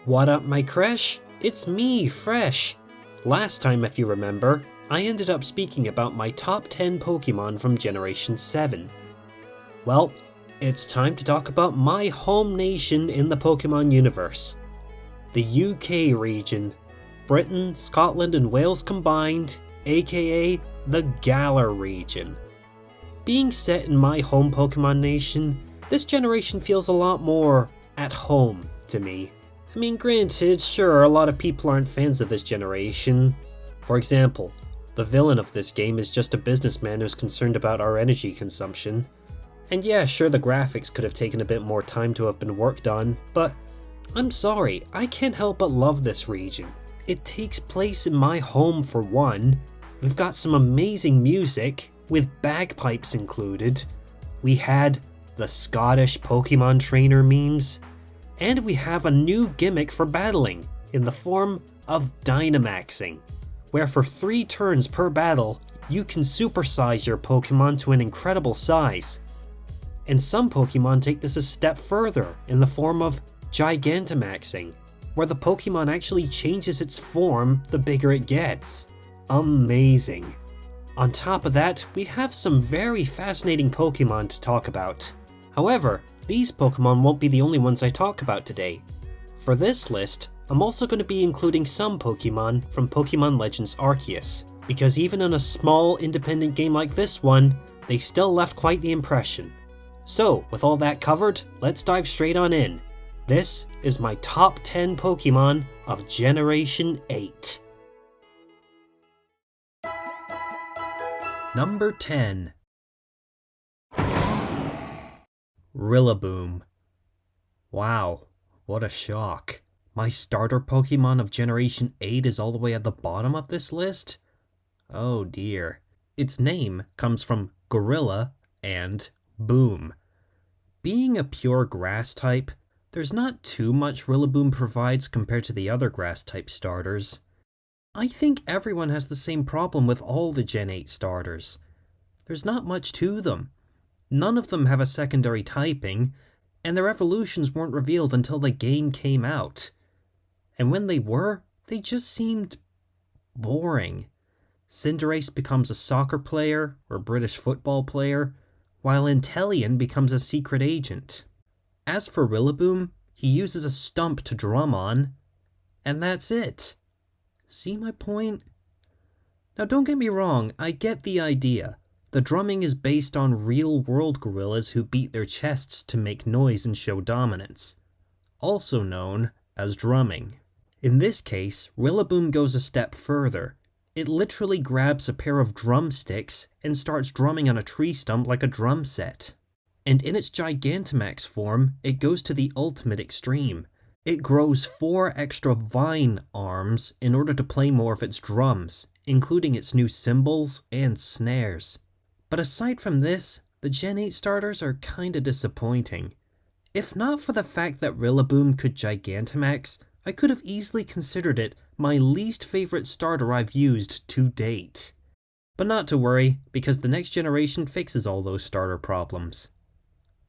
What up, my creche? It's me, Fresh. Last time, if you remember, I ended up speaking about my top 10 Pokemon from Generation 7. Well, it's time to talk about my home nation in the Pokemon universe. The UK region. Britain, Scotland, and Wales combined, aka the Galar region. Being set in my home Pokemon nation, this generation feels a lot more at home to me. I mean, granted, sure, a lot of people aren't fans of this generation. For example, the villain of this game is just a businessman who's concerned about our energy consumption. And yeah, sure, the graphics could have taken a bit more time to have been worked on, but I'm sorry, I can't help but love this region. It takes place in my home for one. We've got some amazing music, with bagpipes included. We had the Scottish Pokemon trainer memes. And we have a new gimmick for battling, in the form of Dynamaxing, where for 3 turns per battle, you can supersize your Pokemon to an incredible size. And some Pokemon take this a step further, in the form of Gigantamaxing, where the Pokemon actually changes its form the bigger it gets. Amazing. On top of that, we have some very fascinating Pokemon to talk about. However, these Pokemon won't be the only ones I talk about today. For this list, I'm also going to be including some Pokemon from Pokemon Legends Arceus, because even in a small independent game like this one, they still left quite the impression. So, with all that covered, let's dive straight on in. This is my top 10 Pokemon of Generation 8. Number 10. Rillaboom. Wow, what a shock. My starter Pokemon of Generation 8 is all the way at the bottom of this list? Oh dear. Its name comes from gorilla and boom. Being a pure grass type, there's not too much Rillaboom provides compared to the other grass type starters. I think everyone has the same problem with all the Gen 8 starters. There's not much to them. None of them have a secondary typing, and their evolutions weren't revealed until the game came out. And when they were, they just seemed boring. Cinderace becomes a soccer player or British football player, while Inteleon becomes a secret agent. As for Rillaboom, he uses a stump to drum on, and that's it. See my point? Now don't get me wrong, I get the idea. The drumming is based on real-world gorillas who beat their chests to make noise and show dominance, also known as drumming. In this case, Rillaboom goes a step further. It literally grabs a pair of drumsticks and starts drumming on a tree stump like a drum set. And in its Gigantamax form, it goes to the ultimate extreme. It grows 4 extra vine arms in order to play more of its drums, including its new cymbals and snares. But aside from this, the Gen 8 starters are kinda disappointing. If not for the fact that Rillaboom could Gigantamax, I could have easily considered it my least favorite starter I've used to date. But not to worry, because the next generation fixes all those starter problems.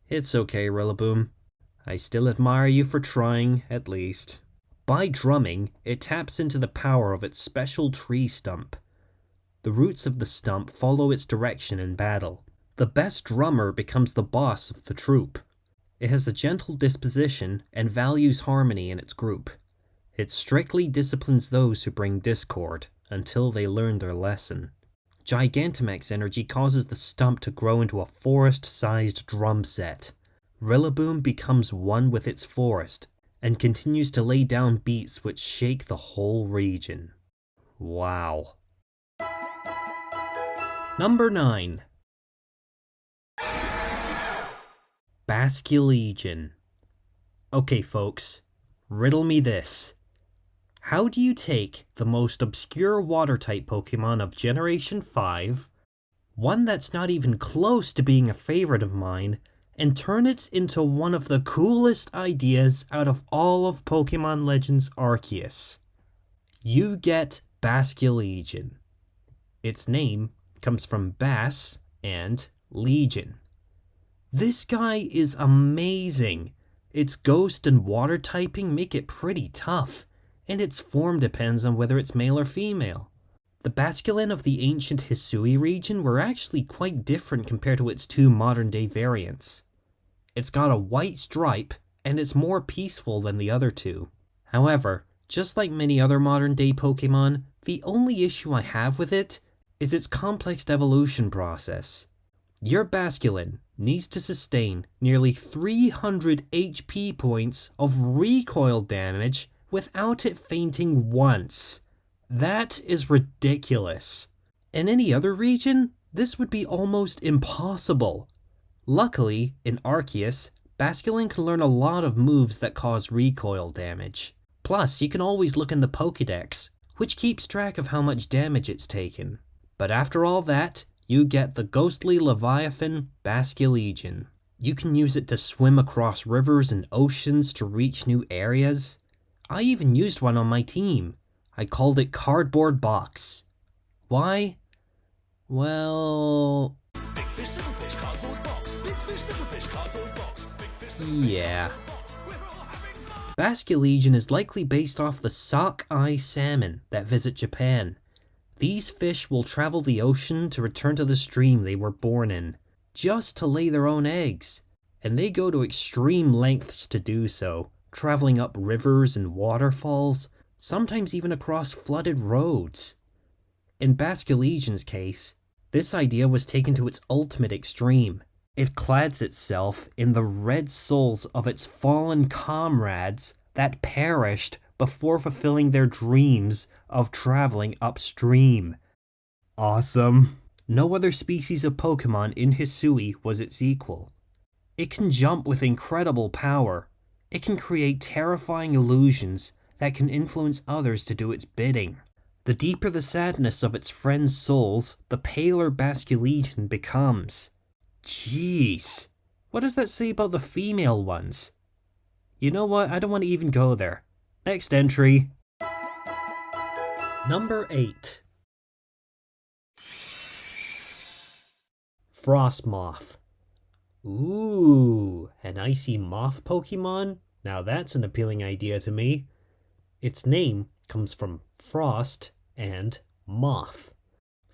It's okay, Rillaboom. I still admire you for trying, at least. By drumming, it taps into the power of its special tree stump. The roots of the stump follow its direction in battle. The best drummer becomes the boss of the troop. It has a gentle disposition and values harmony in its group. It strictly disciplines those who bring discord until they learn their lesson. Gigantamax energy causes the stump to grow into a forest-sized drum set. Rillaboom becomes one with its forest and continues to lay down beats which shake the whole region. Wow. Number 9. Basculegion. Okay folks, riddle me this. How do you take the most obscure water-type Pokemon of Generation 5, one that's not even close to being a favorite of mine, and turn it into one of the coolest ideas out of all of Pokemon Legends Arceus? You get Basculegion. Its name comes from Bas and Legion. This guy is amazing. Its ghost and water typing make it pretty tough, and its form depends on whether it's male or female. The Basculegion of the ancient Hisui region were actually quite different compared to its two modern-day variants. It's got a white stripe, and it's more peaceful than the other two. However, just like many other modern-day Pokemon, the only issue I have with it is its complex evolution process. Your Basculegion needs to sustain nearly 300 HP points of recoil damage without it fainting once. That is ridiculous. In any other region, this would be almost impossible. Luckily, in Arceus, Basculegion can learn a lot of moves that cause recoil damage. Plus, you can always look in the Pokédex, which keeps track of how much damage it's taken. But after all that, you get the ghostly Leviathan Basculegion. You can use it to swim across rivers and oceans to reach new areas. I even used one on my team. I called it Cardboard Box. Why? Well... yeah. Basculegion is likely based off the sockeye salmon that visit Japan. These fish will travel the ocean to return to the stream they were born in, just to lay their own eggs, and they go to extreme lengths to do so, traveling up rivers and waterfalls, sometimes even across flooded roads. In Basculegion's case, this idea was taken to its ultimate extreme. It clads itself in the red souls of its fallen comrades that perished before fulfilling their dreams of traveling upstream. Awesome. No other species of Pokemon in Hisui was its equal. It can jump with incredible power. It can create terrifying illusions that can influence others to do its bidding. The deeper the sadness of its friends' souls, the paler Basculegion becomes. Jeez, what does that say about the female ones? You know what, I don't want to even go there. Next entry. Number 8. Frosmoth. Ooh, an icy moth Pokemon? Now that's an appealing idea to me. Its name comes from frost and moth.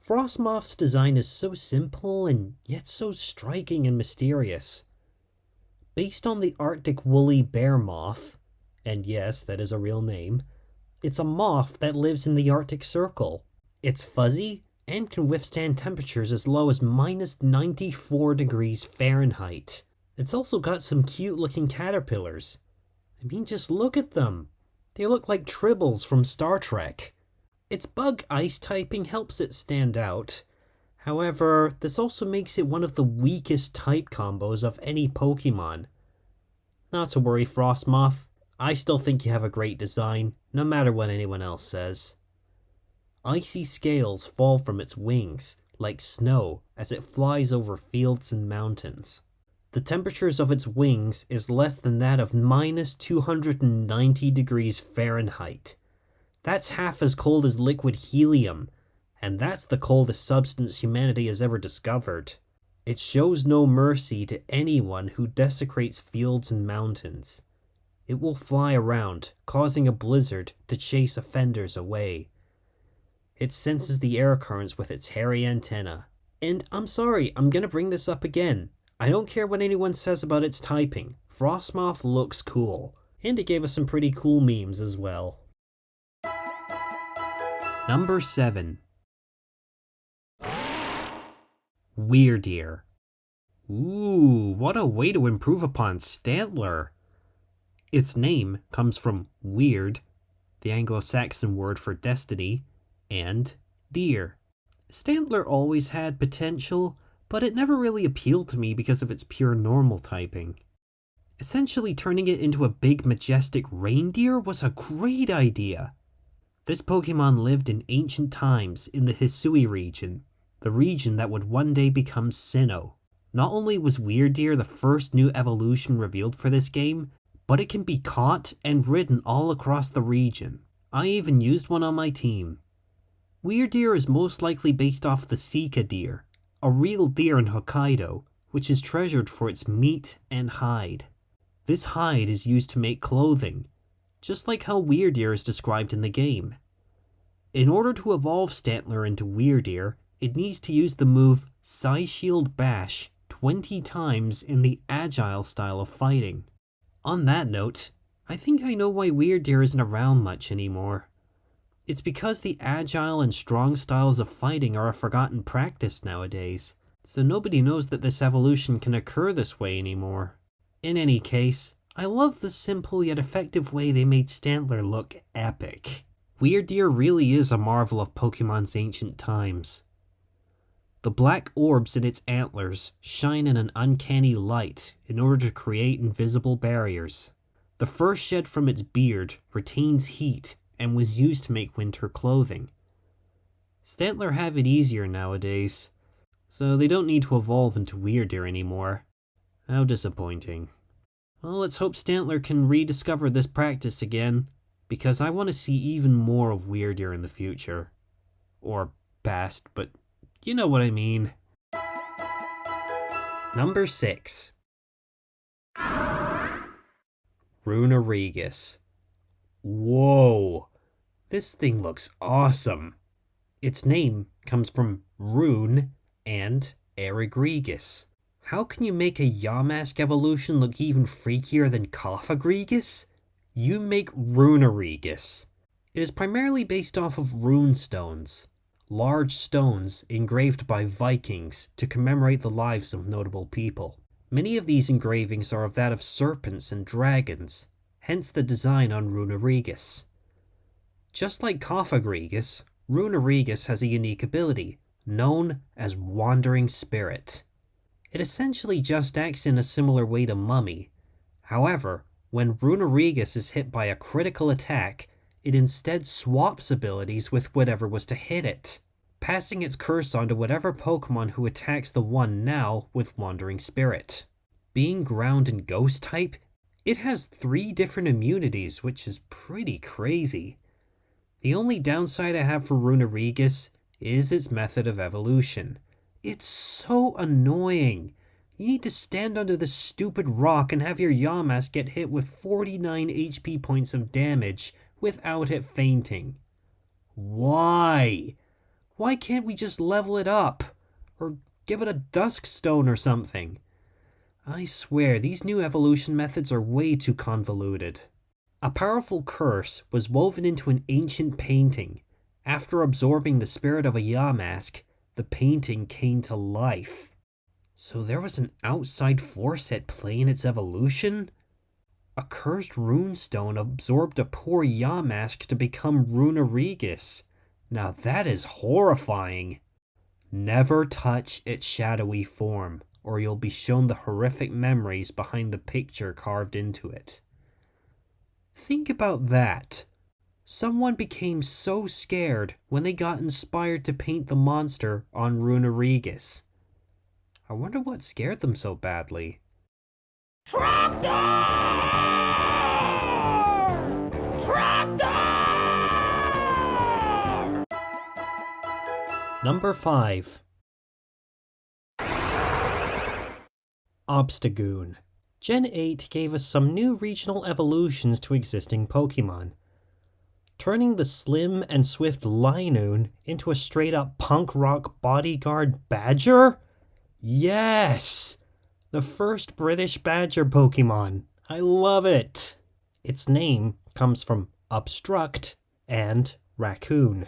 Frosmoth's design is so simple and yet so striking and mysterious. Based on the Arctic woolly bear moth, and yes, that is a real name, it's a moth that lives in the Arctic Circle. It's fuzzy and can withstand temperatures as low as minus 94 degrees Fahrenheit. It's also got some cute looking caterpillars. I mean, just look at them. They look like tribbles from Star Trek. Its bug ice typing helps it stand out. However, this also makes it one of the weakest type combos of any Pokemon. Not to worry, Frosmoth. I still think you have a great design, no matter what anyone else says. Icy scales fall from its wings, like snow, as it flies over fields and mountains. The temperatures of its wings is less than that of minus 290 degrees Fahrenheit. That's half as cold as liquid helium, and that's the coldest substance humanity has ever discovered. It shows no mercy to anyone who desecrates fields and mountains. It will fly around, causing a blizzard to chase offenders away. It senses the air currents with its hairy antenna. And I'm sorry, I'm gonna bring this up again. I don't care what anyone says about its typing. Frosmoth looks cool. And it gave us some pretty cool memes as well. Number 7. Wyrdeer. Ooh, what a way to improve upon Stantler. Its name comes from weird, the Anglo-Saxon word for destiny, and deer. Stantler always had potential, but it never really appealed to me because of its pure normal typing. Essentially turning it into a big majestic reindeer was a great idea. This Pokemon lived in ancient times in the Hisui region, the region that would one day become Sinnoh. Not only was Wyrdeer the first new evolution revealed for this game, but it can be caught and ridden all across the region. I even used one on my team. Wyrdeer is most likely based off the Sika deer, a real deer in Hokkaido, which is treasured for its meat and hide. This hide is used to make clothing, just like how Wyrdeer is described in the game. In order to evolve Stantler into Wyrdeer, it needs to use the move Psy-Shield Bash 20 times in the agile style of fighting. On that note, I think I know why Wyrdeer isn't around much anymore. It's because the agile and strong styles of fighting are a forgotten practice nowadays, so nobody knows that this evolution can occur this way anymore. In any case, I love the simple yet effective way they made Stantler look epic. Wyrdeer really is a marvel of Pokemon's ancient times. The black orbs in its antlers shine in an uncanny light in order to create invisible barriers. The fur shed from its beard retains heat and was used to make winter clothing. Stantler have it easier nowadays, so they don't need to evolve into Wyrdeer anymore. How disappointing. Well, let's hope Stantler can rediscover this practice again, because I want to see even more of Wyrdeer in the future. Or past, but you know what I mean. Number 6. Runerigus. Whoa! This thing looks awesome. Its name comes from Rune and Arctozolt. How can you make a Yamask evolution look even freakier than Copperajah? You make Runerigus. It is primarily based off of rune stones, large stones engraved by Vikings to commemorate the lives of notable people. Many of these engravings are of that of serpents and dragons, hence the design on Runerigus. Just like Copperajah, Runerigus has a unique ability, known as Wandering Spirit. It essentially just acts in a similar way to Mummy. However, when Runerigus is hit by a critical attack, it instead swaps abilities with whatever was to hit it, passing its curse on to whatever Pokemon who attacks the one now with Wandering Spirit. Being ground and ghost type, it has 3 different immunities, which is pretty crazy. The only downside I have for Runerigus is its method of evolution. It's so annoying. You need to stand under this stupid rock and have your Yamask get hit with 49 HP points of damage without it fainting. Why? Why can't we just level it up? Or give it a Dusk Stone or something? I swear, these new evolution methods are way too convoluted. A powerful curse was woven into an ancient painting. After absorbing the spirit of a Yamask, the painting came to life. So there was an outside force at play in its evolution? A cursed runestone absorbed a poor Yamask to become Runerigus. Now that is horrifying. Never touch its shadowy form, or you'll be shown the horrific memories behind the picture carved into it. Think about that. Someone became so scared when they got inspired to paint the monster on Runerigus. I wonder what scared them so badly. Trapdoor! Trapdoor! Number 5. Obstagoon. Gen 8 gave us some new regional evolutions to existing Pokemon, turning the slim and swift Linoon into a straight-up punk rock bodyguard badger? Yes! The first British badger Pokemon. I love it! Its name comes from obstruct and raccoon.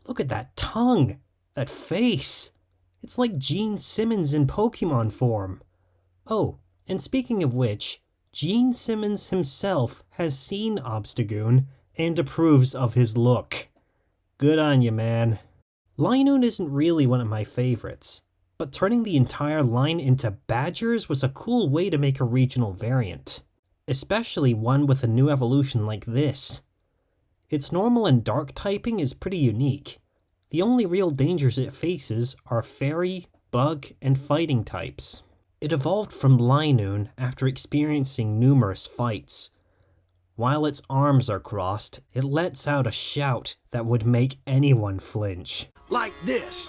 Look at that tongue! That face! It's like Gene Simmons in Pokemon form. Oh, and speaking of which, Gene Simmons himself has seen Obstagoon and approves of his look. Good on you, man. Linoon isn't really one of my favorites, but turning the entire line into badgers was a cool way to make a regional variant, especially one with a new evolution like this. Its normal and dark typing is pretty unique. The only real dangers it faces are fairy, bug, and fighting types. It evolved from Linoon after experiencing numerous fights. While its arms are crossed, it lets out a shout that would make anyone flinch. Like this.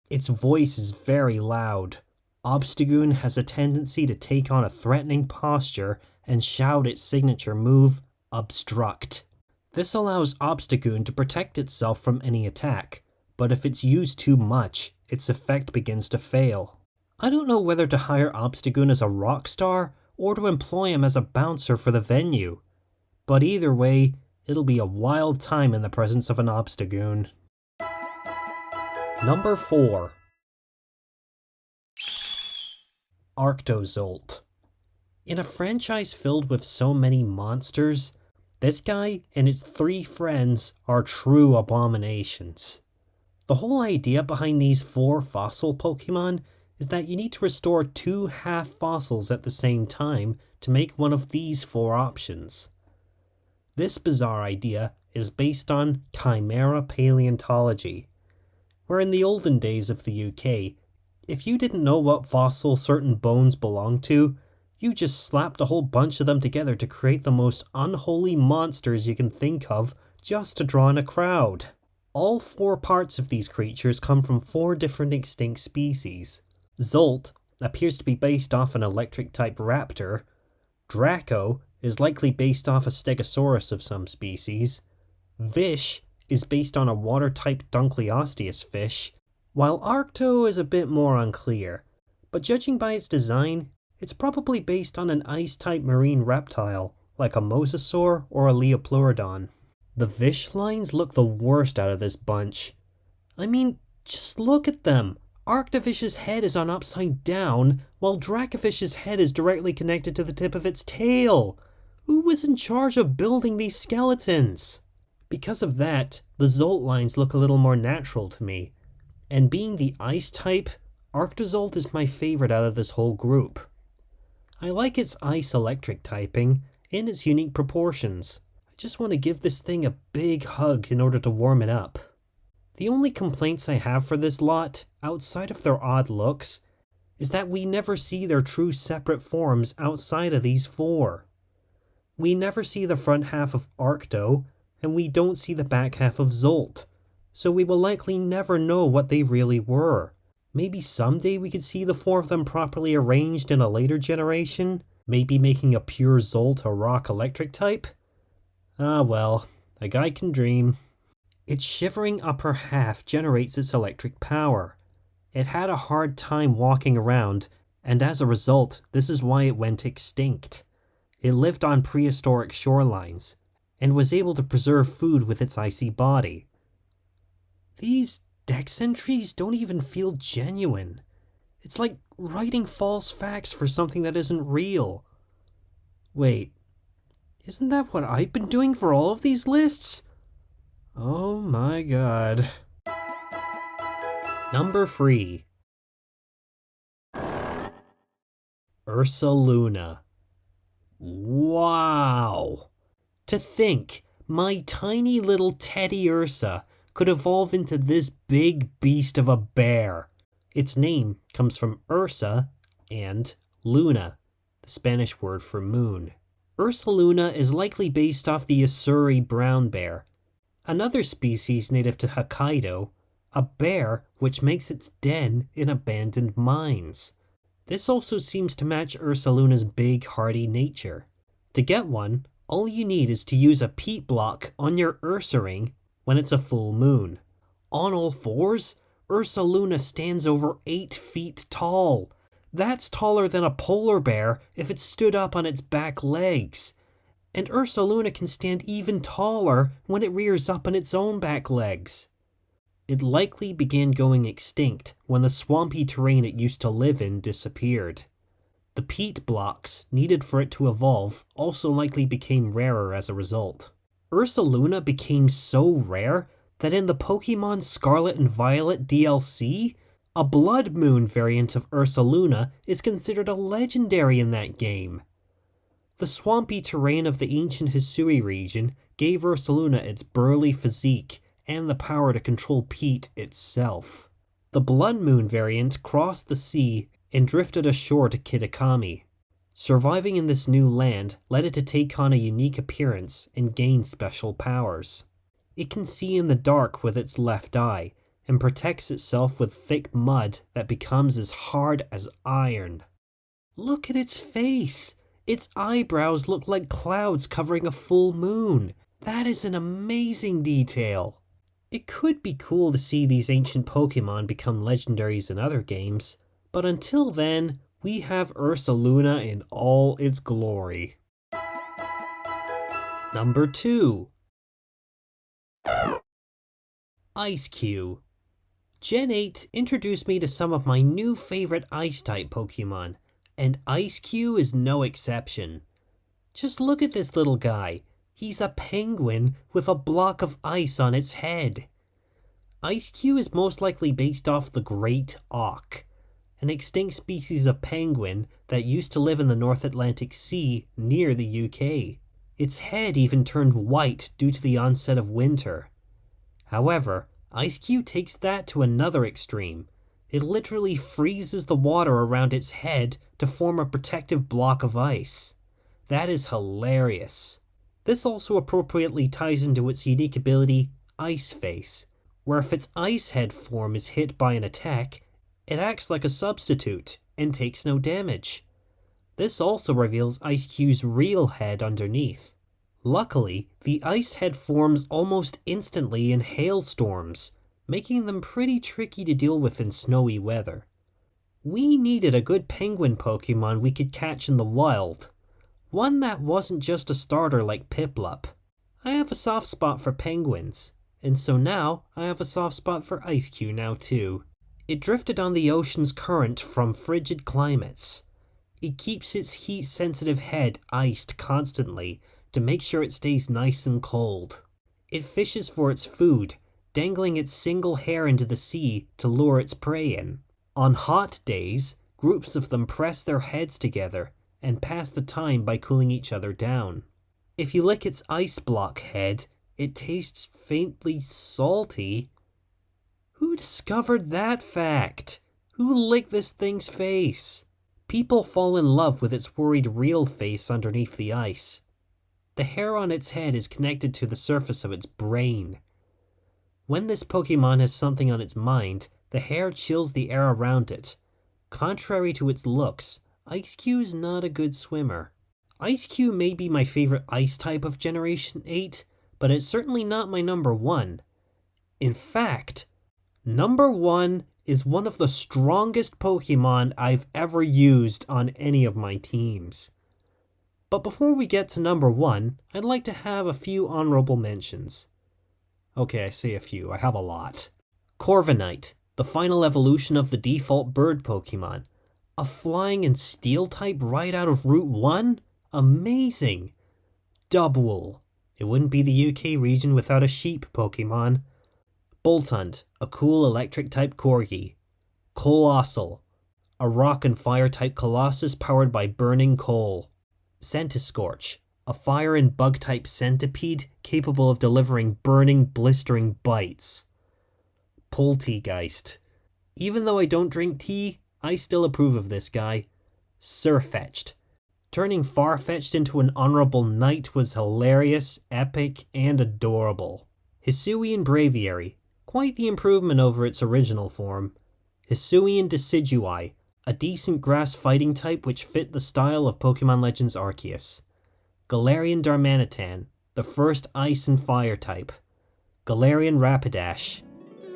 Its voice is very loud, Obstagoon has a tendency to take on a threatening posture and shout its signature move, Obstruct. This allows Obstagoon to protect itself from any attack, but if it's used too much, its effect begins to fail. I don't know whether to hire Obstagoon as a rock star or to employ him as a bouncer for the venue, but either way, it'll be a wild time in the presence of an Obstagoon. Number 4. Arctozolt. In a franchise filled with so many monsters, this guy and its 3 friends are true abominations. The whole idea behind these 4 fossil Pokemon is that you need to restore 2 half fossils at the same time to make one of these 4 options. This bizarre idea is based on Chimera paleontology, where in the olden days of the UK, if you didn't know what fossil certain bones belonged to, you just slapped a whole bunch of them together to create the most unholy monsters you can think of just to draw in a crowd. All 4 parts of these creatures come from 4 different extinct species. Zolt appears to be based off an electric-type raptor. Draco is likely based off a stegosaurus of some species. Vish is based on a water-type Dunkleosteus fish, while Arcto is a bit more unclear, but judging by its design, it's probably based on an ice-type marine reptile, like a mosasaur or a Leopleurodon. The Vish lines look the worst out of this bunch. I mean, just look at them! Arctovish's head is on upside down, while Dracovish's head is directly connected to the tip of its tail. Who was in charge of building these skeletons? Because of that, the Zolt lines look a little more natural to me. And being the ice type, Arctozolt is my favorite out of this whole group. I like its ice-electric typing and its unique proportions. I just want to give this thing a big hug in order to warm it up. The only complaints I have for this lot, outside of their odd looks, is that we never see their true separate forms outside of these 4. We never see the front half of Arcto, and we don't see the back half of Zolt, so we will likely never know what they really were. Maybe someday we could see the 4 of them properly arranged in a later generation, maybe making a pure Zolt a rock electric type? Ah well, a guy can dream. Its shivering upper half generates its electric power. It had a hard time walking around, and as a result, this is why it went extinct. It lived on prehistoric shorelines, and was able to preserve food with its icy body. These Dex entries don't even feel genuine. It's like writing false facts for something that isn't real. Wait, isn't that what I've been doing for all of these lists? Oh my god. Number 3. Ursaluna. Wow! To think, my tiny little Teddy Ursa could evolve into this big beast of a bear. Its name comes from Ursa and Luna, the Spanish word for moon. Ursaluna is likely based off the Ussuri brown bear, another species native to Hokkaido, a bear which makes its den in abandoned mines. This also seems to match Ursaluna's big, hardy nature. To get one, all you need is to use a peat block on your Ursaring when it's a full moon. On all 4s, Ursaluna stands over 8 feet tall. That's taller than a polar bear if it stood up on its back legs. And Ursaluna can stand even taller when it rears up on its own back legs. It likely began going extinct when the swampy terrain it used to live in disappeared. The peat blocks needed for it to evolve also likely became rarer as a result. Ursaluna became so rare that in the Pokemon Scarlet and Violet DLC, a Blood Moon variant of Ursaluna is considered a legendary in that game. The swampy terrain of the ancient Hisui region gave Ursaluna its burly physique and the power to control peat itself. The Blood Moon variant crossed the sea and drifted ashore to Kitakami. Surviving in this new land led it to take on a unique appearance and gain special powers. It can see in the dark with its left eye, and protects itself with thick mud that becomes as hard as iron. Look at its face! Its eyebrows look like clouds covering a full moon. That is an amazing detail. It could be cool to see these ancient Pokemon become legendaries in other games, but until then, we have Ursaluna in all its glory. Number 2. Eiscue. Gen 8 introduced me to some of my new favorite Ice-type Pokemon, and Eiscue is no exception. Just look at this little guy. He's a penguin with a block of ice on its head. Eiscue is most likely based off the Great Auk, an extinct species of penguin that used to live in the North Atlantic Sea near the UK. Its head even turned white due to the onset of winter. However, Eiscue takes that to another extreme. It literally freezes the water around its head to form a protective block of ice. That is hilarious. This also appropriately ties into its unique ability, Ice Face, where if its ice head form is hit by an attack, it acts like a substitute and takes no damage. This also reveals Eiscue's real head underneath. Luckily, the ice head forms almost instantly in hailstorms, making them pretty tricky to deal with in snowy weather. We needed a good penguin Pokemon we could catch in the wild. One that wasn't just a starter like Piplup. I have a soft spot for penguins, and so now I have a soft spot for Eiscue now too. It drifted on the ocean's current from frigid climates. It keeps its heat-sensitive head iced constantly to make sure it stays nice and cold. It fishes for its food, dangling its single hair into the sea to lure its prey in. On hot days, groups of them press their heads together and pass the time by cooling each other down. If you lick its ice block head, it tastes faintly salty. Who discovered that fact? Who licked this thing's face? People fall in love with its worried real face underneath the ice. The hair on its head is connected to the surface of its brain. When this Pokemon has something on its mind, the hair chills the air around it. Contrary to its looks, Eiscue is not a good swimmer. Eiscue may be my favorite ice type of Generation 8, but it's certainly not my number 1. In fact, number 1 is one of the strongest Pokemon I've ever used on any of my teams. But before we get to number 1, I'd like to have a few honorable mentions. Okay, I say a few, I have a lot. Corviknight, the final evolution of the default bird Pokemon. A flying and steel type right out of Route 1? Amazing! Dubwool. It wouldn't be the UK region without a sheep Pokemon. Boltund, a cool electric type Corgi. Colossal, a rock and fire type Colossus powered by burning coal. Centiskorch, a fire and bug type centipede capable of delivering burning, blistering bites. Poltegeist. Even though I don't drink tea, I still approve of this guy. Sirfetch'd. Turning Farfetch'd into an honorable knight was hilarious, epic, and adorable. Hisuian Braviary. Quite the improvement over its original form. Hisuian Decidueye. A decent grass fighting type which fit the style of Pokemon Legends Arceus. Galarian Darmanitan. The first ice and fire type. Galarian Rapidash.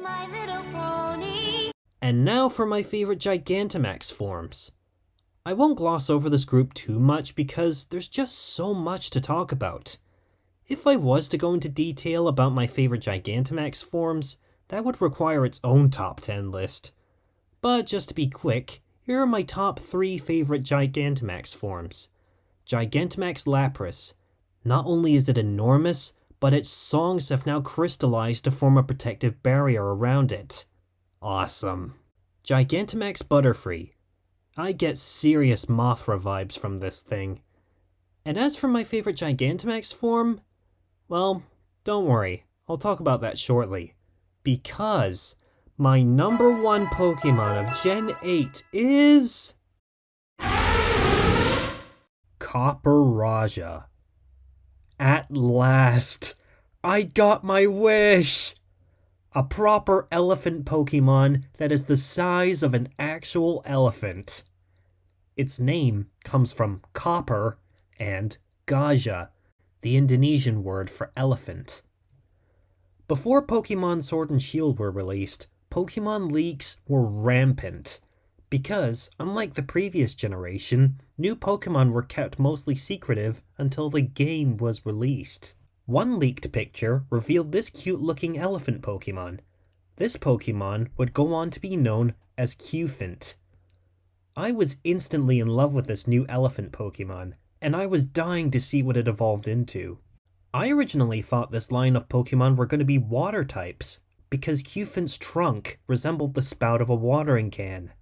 My Little Pony. And now for my favorite Gigantamax forms. I won't gloss over this group too much because there's just so much to talk about. If I was to go into detail about my favorite Gigantamax forms, that would require its own top 10 list. But just to be quick, here are my top 3 favorite Gigantamax forms. Gigantamax Lapras. Not only is it enormous, but its songs have now crystallized to form a protective barrier around it. Awesome. Gigantamax Butterfree. I get serious Mothra vibes from this thing. And as for my favorite Gigantamax form, well, don't worry, I'll talk about that shortly. Because my number 1 Pokemon of Gen 8 is... Copperajah. At last, I got my wish! A proper elephant Pokemon that is the size of an actual elephant. Its name comes from copper and Gajah, the Indonesian word for elephant. Before Pokemon Sword and Shield were released, Pokemon leaks were rampant. Because, unlike the previous generation, new Pokemon were kept mostly secretive until the game was released. One leaked picture revealed this cute-looking elephant Pokemon. This Pokemon would go on to be known as Qfint. I was instantly in love with this new elephant Pokemon, and I was dying to see what it evolved into. I originally thought this line of Pokemon were going to be water types, because Qfint's trunk resembled the spout of a watering can.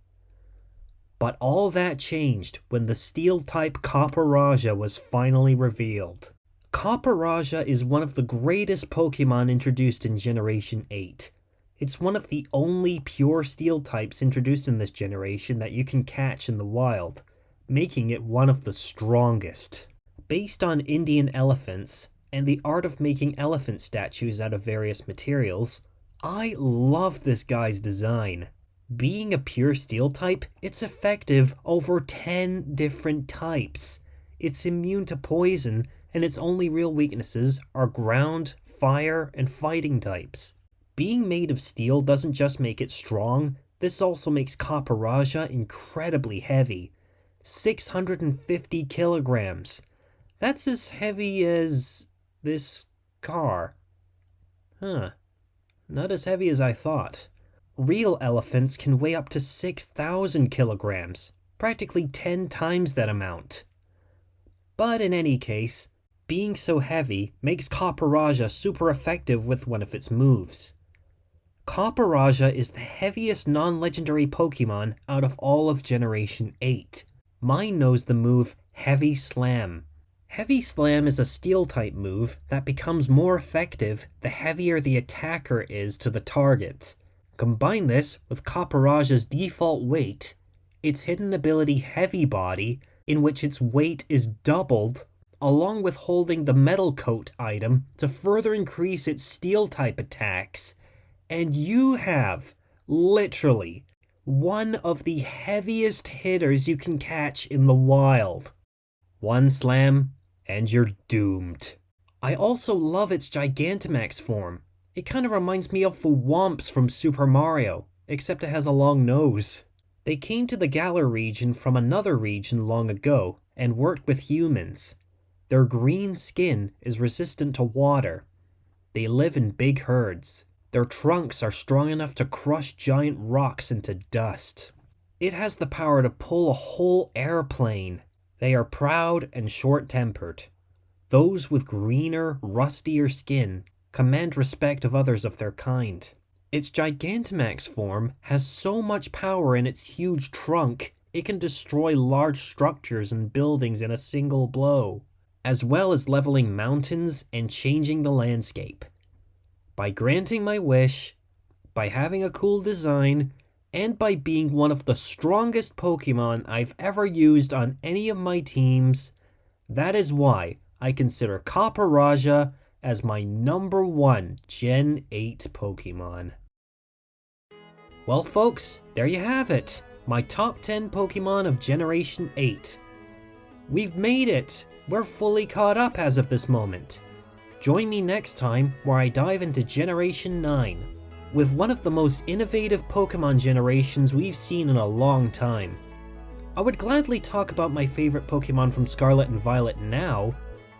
But all that changed when the Steel-type Copperajah was finally revealed. Copperajah is one of the greatest Pokemon introduced in Generation 8. It's one of the only pure Steel types introduced in this generation that you can catch in the wild, making it one of the strongest. Based on Indian elephants, and the art of making elephant statues out of various materials, I love this guy's design. Being a pure Steel type, it's effective over 10 different types. It's immune to poison, and its only real weaknesses are ground, fire, and fighting types. Being made of steel doesn't just make it strong, this also makes Copperajah incredibly heavy. 650 kilograms. That's as heavy as this car. Not as heavy as I thought. Real elephants can weigh up to 6,000 kilograms, practically 10 times that amount. But in any case, being so heavy makes Copperajah super effective with one of its moves. Copperajah is the heaviest non-legendary Pokemon out of all of Generation 8. Mine knows the move Heavy Slam. Heavy Slam is a Steel-type move that becomes more effective the heavier the attacker is to the target. Combine this with Copperajah's default weight, its hidden ability Heavy Body, in which its weight is doubled, along with holding the Metal Coat item to further increase its Steel-type attacks, and you have, literally, one of the heaviest hitters you can catch in the wild. One slam, and you're doomed. I also love its Gigantamax form. It kind of reminds me of the Womps from Super Mario, except it has a long nose. They came to the Galar region from another region long ago, and worked with humans. Their green skin is resistant to water. They live in big herds. Their trunks are strong enough to crush giant rocks into dust. It has the power to pull a whole airplane. They are proud and short-tempered. Those with greener, rustier skin command respect of others of their kind. Its Gigantamax form has so much power in its huge trunk, it can destroy large structures and buildings in a single blow, as well as leveling mountains and changing the landscape. By granting my wish, by having a cool design, and by being one of the strongest Pokemon I've ever used on any of my teams, that is why I consider Copperajah as my number 1 Gen 8 Pokemon. Well folks, there you have it, my top 10 Pokemon of Generation 8. We've made it! We're fully caught up as of this moment. Join me next time where I dive into Generation 9, with one of the most innovative Pokemon generations we've seen in a long time. I would gladly talk about my favorite Pokemon from Scarlet and Violet now,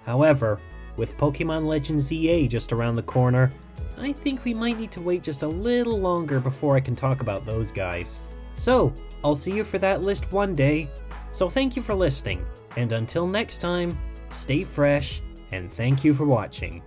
however, with Pokemon Legends ZA just around the corner, I think we might need to wait just a little longer before I can talk about those guys. So, I'll see you for that list one day, so thank you for listening, and until next time, stay fresh, and thank you for watching.